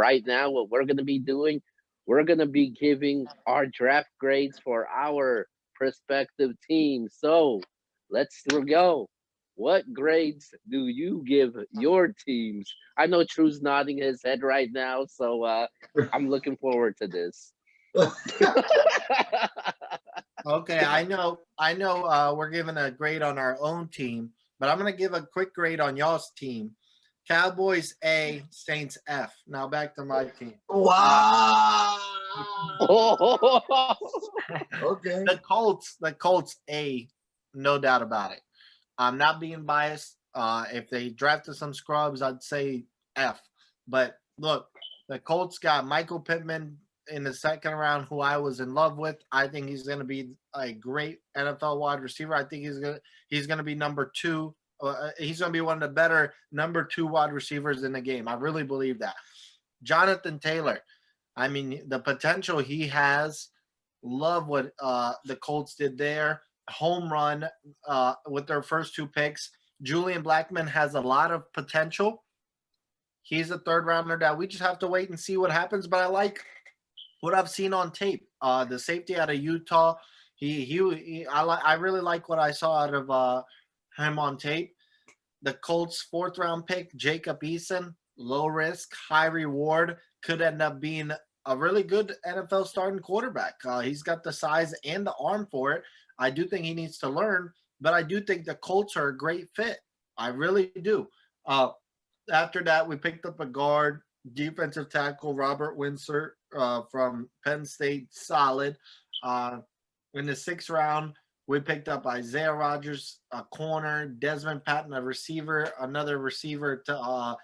right now, what we're gonna be doing, we're gonna be giving our draft grades for our prospective team. So let's go. What grades do you give your teams? I know True's nodding his head right now, so I'm looking forward to this. Okay, I know. We're giving a grade on our own team, but I'm gonna give a quick grade on y'all's team. Cowboys A, Saints F. Now back to my team. Wow. Oh, Okay. The Colts A, no doubt about it. I'm not being biased. If they drafted some scrubs, I'd say F. But look, the Colts got Michael Pittman in the second round, who I was in love with. I think he's going to be a great NFL wide receiver. I think he's gonna be number two. He's going to be one of the better number two wide receivers in the game. I really believe that. Jonathan Taylor. I mean, the potential he has. Love what the Colts did there. Home run with their first two picks. Julian Blackman has a lot of potential. He's a third rounder that we just have to wait and see what happens. But I like what I've seen on tape. The safety out of Utah, I really like what I saw out of him on tape. The Colts' fourth round pick, Jacob Eason, low risk, high reward, could end up being a really good NFL starting quarterback. He's got the size and the arm for it. I do think he needs to learn, but I do think the Colts are a great fit. I really do. After that, we picked up a guard, defensive tackle, Robert Windsor from Penn State, solid. In the sixth round, we picked up Isaiah Rogers, a corner, Desmond Patton, a receiver, another receiver to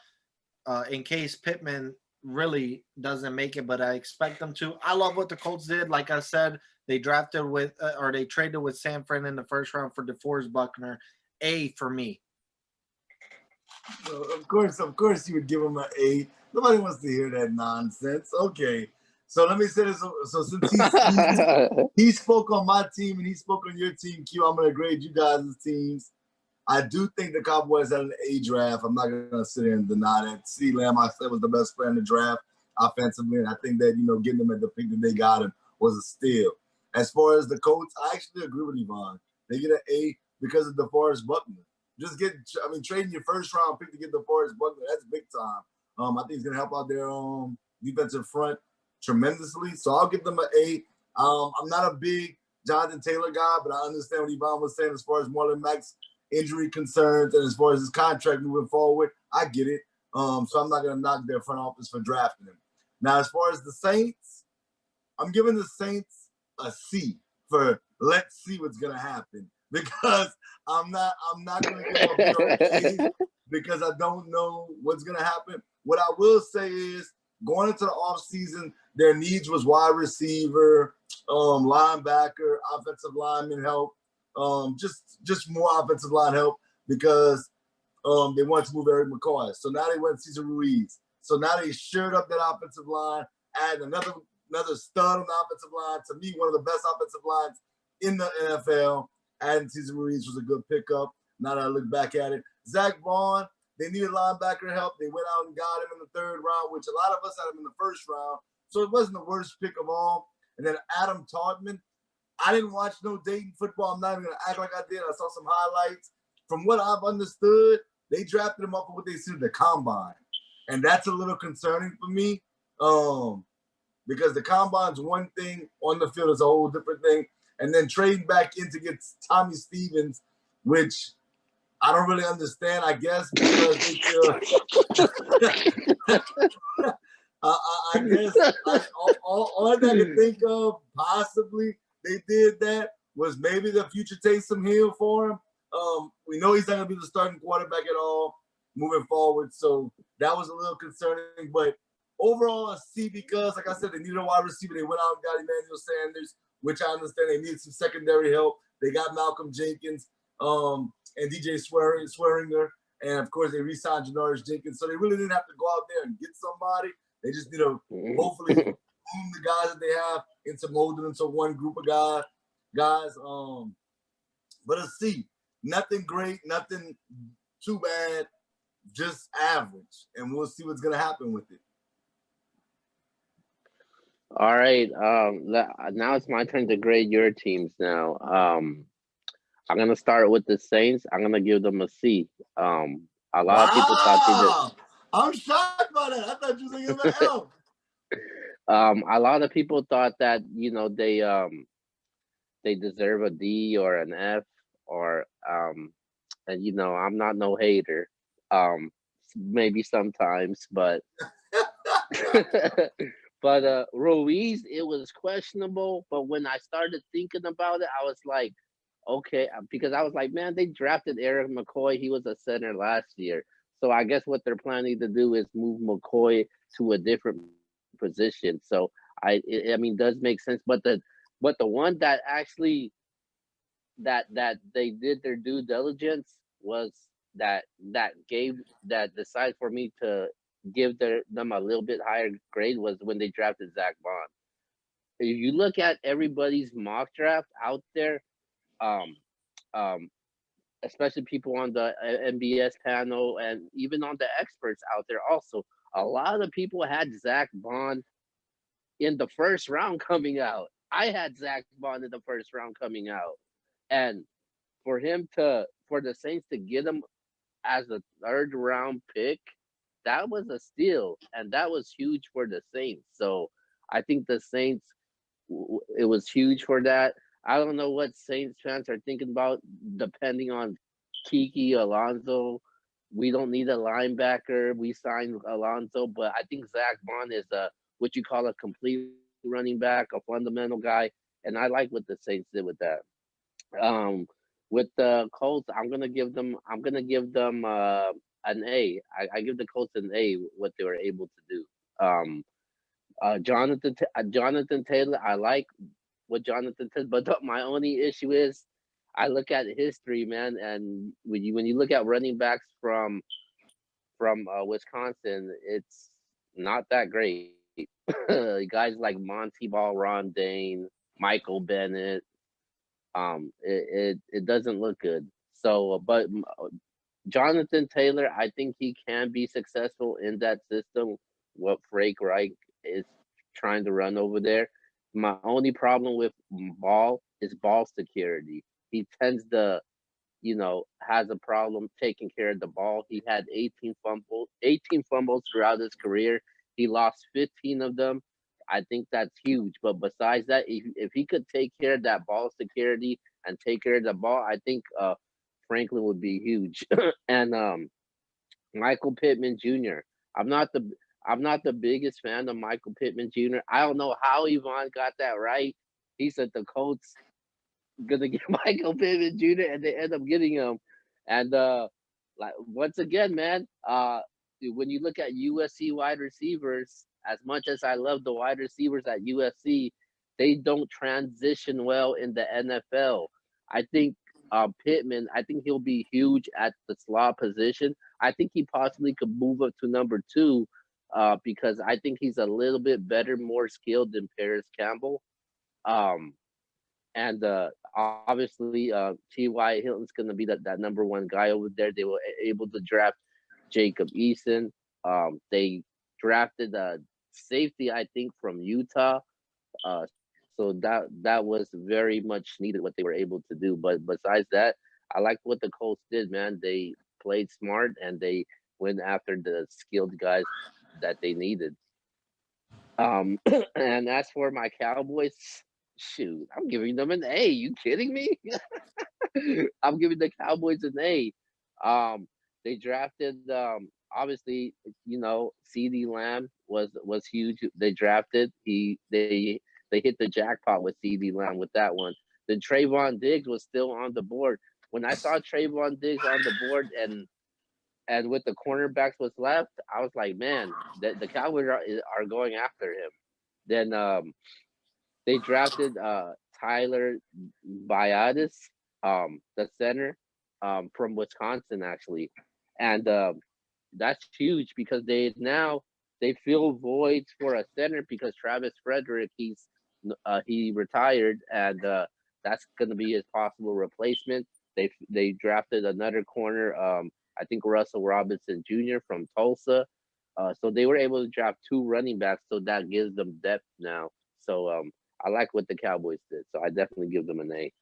in case Pittman really doesn't make it, but I expect them to. I love what the Colts did. Like I said, they drafted with or they traded with San Fran in the first round for DeForest Buckner. A for me. So of course, you would give him an A. Nobody wants to hear that nonsense. Okay, so let me say this. So since he spoke on my team and he spoke on your team, Q, I'm gonna grade you guys' teams. I do think the Cowboys had an A draft. I'm not gonna sit here and deny that. CeeDee Lamb, I said, was the best player in the draft offensively, and I think that getting him at the pick that they got him was a steal. As far as the Colts, I actually agree with Yvonne. They get an A because of DeForest Buckner. Trading your first round pick to get DeForest Buckner, that's big time. I think he's gonna help out their defensive front tremendously. So I'll give them an A. I'm not a big Jonathan Taylor guy, but I understand what Yvonne was saying as far as Marlon Mack's injury concerns and as far as his contract moving forward. I get it. So I'm not gonna knock their front office for drafting him. Now, as far as the Saints, I'm giving the Saints a C for let's see what's gonna happen. Because I'm not gonna give up a because I don't know what's gonna happen. What I will say is going into the offseason, their needs was wide receiver, linebacker, offensive lineman help, just more offensive line help because they wanted to move Eric McCoy. So now they went Cesar Ruiz. So now they shored up that offensive line, add another stud on the offensive line. To me, one of the best offensive lines in the NFL. Adding Cesar Ruiz was a good pickup. Now that I look back at it, Zach Vaughn, they needed linebacker help. They went out and got him in the third round, which a lot of us had him in the first round. So it wasn't the worst pick of all. And then Adam Todman, I didn't watch no Dayton football. I'm not even gonna act like I did. I saw some highlights. From what I've understood, they drafted him off of what they said the combine, and that's a little concerning for me. Because the combine's one thing, on the field is a whole different thing. And then trading back in to get Tommy Stevens, which I don't really understand, I guess, because they feel I guess all I can think of possibly they did that was maybe the future Taysom Hill for him. We know he's not going to be the starting quarterback at all moving forward, so that was a little concerning. But overall, a C because, like I said, they needed a wide receiver. They went out and got Emmanuel Sanders, which I understand they needed some secondary help. They got Malcolm Jenkins and DJ Swearinger, and of course they re-signed Janoris Jenkins. So they really didn't have to go out there and get somebody. They just need to hopefully boom the guys that they have into molding into one group of guys. But a C, nothing great, nothing too bad, just average, and we'll see what's gonna happen with it. All right. Now it's my turn to grade your teams. Now, I'm gonna start with the Saints. I'm gonna give them a C. A lot of people thought they did. Wow. I'm shocked by that. I thought you was gonna give him an L. A lot of people thought that they deserve a D or an F or and I'm not no hater. Maybe sometimes, but but Ruiz, it was questionable. But when I started thinking about it, I was like, okay, because I was like, man, they drafted Eric McCoy. He was a center last year, so I guess what they're planning to do is move McCoy to a different position. So I mean, does make sense. But the one that actually that they did their due diligence was that gave that decided for me to give them a little bit higher grade was when they drafted Zach Bond. If you look at everybody's mock draft out there, um, um, especially people on the MBS panel and even on the experts out there, also a lot of people had Zach Bond in the first round coming out. I had Zach Bond in the first round coming out, and for the Saints to get him as a third round pick, that was a steal, and that was huge for the Saints. So I think the Saints, it was huge for that. I don't know what Saints fans are thinking about, depending on Kiki Alonso. We don't need a linebacker. We signed Alonso, but I think Zach Bond is a what you call a complete running back, a fundamental guy, and I like what the Saints did with that. Um, with the Colts, I'm gonna give them an A. I give the Colts an A what they were able to do. Um, Jonathan Taylor, I like what Jonathan Taylor, but my only issue is I look at history, man, and when you look at running backs from Wisconsin, it's not that great. Guys like Monty Ball, Ron Dane, Michael Bennett, it doesn't look good. So, but Jonathan Taylor, I think he can be successful in that system. What Frank Reich is trying to run over there. My only problem with Ball is ball security. He tends to, has a problem taking care of the ball. He had 18 fumbles throughout his career. He lost 15 of them. I think that's huge. But besides that, if he could take care of that ball security and take care of the ball, I think Franklin would be huge. And Michael Pittman Jr. I'm not the I'm not the biggest fan of Michael Pittman Jr. I don't know how Yvonne got that right. He said the Colts gonna get Michael Pittman Jr. and they end up getting him. And like once again, man, when you look at USC wide receivers, as much as I love the wide receivers at USC, they don't transition well in the NFL. I think Pittman, I think he'll be huge at the slot position. I think he possibly could move up to number two because I think he's a little bit better, more skilled than Paris Campbell. Um, and obviously T.Y. Hilton's going to be that number one guy over there. They were able to draft Jacob Eason. They drafted a safety, I think, from Utah. So that was very much needed what they were able to do. But besides that, I like what the Colts did, man. They played smart and they went after the skilled guys that they needed. And as for my Cowboys, shoot, I'm giving them an A. You kidding me? I'm giving the Cowboys an A. They drafted obviously, CD Lamb was huge. They drafted they hit the jackpot with CD Lamb with that one. Then Trayvon Diggs was still on the board. When I saw Trayvon Diggs on the board and with the cornerbacks was left, I was like, man, the Cowboys are going after him. Then they drafted Tyler Biadasz, the center from Wisconsin, actually, and that's huge because they fill voids for a center because Travis Frederick he retired and that's going to be his possible replacement. They drafted another corner, I think Russell Robinson Jr. from Tulsa. So they were able to draft two running backs, so that gives them depth now. So I like what the Cowboys did. So I definitely give them an A.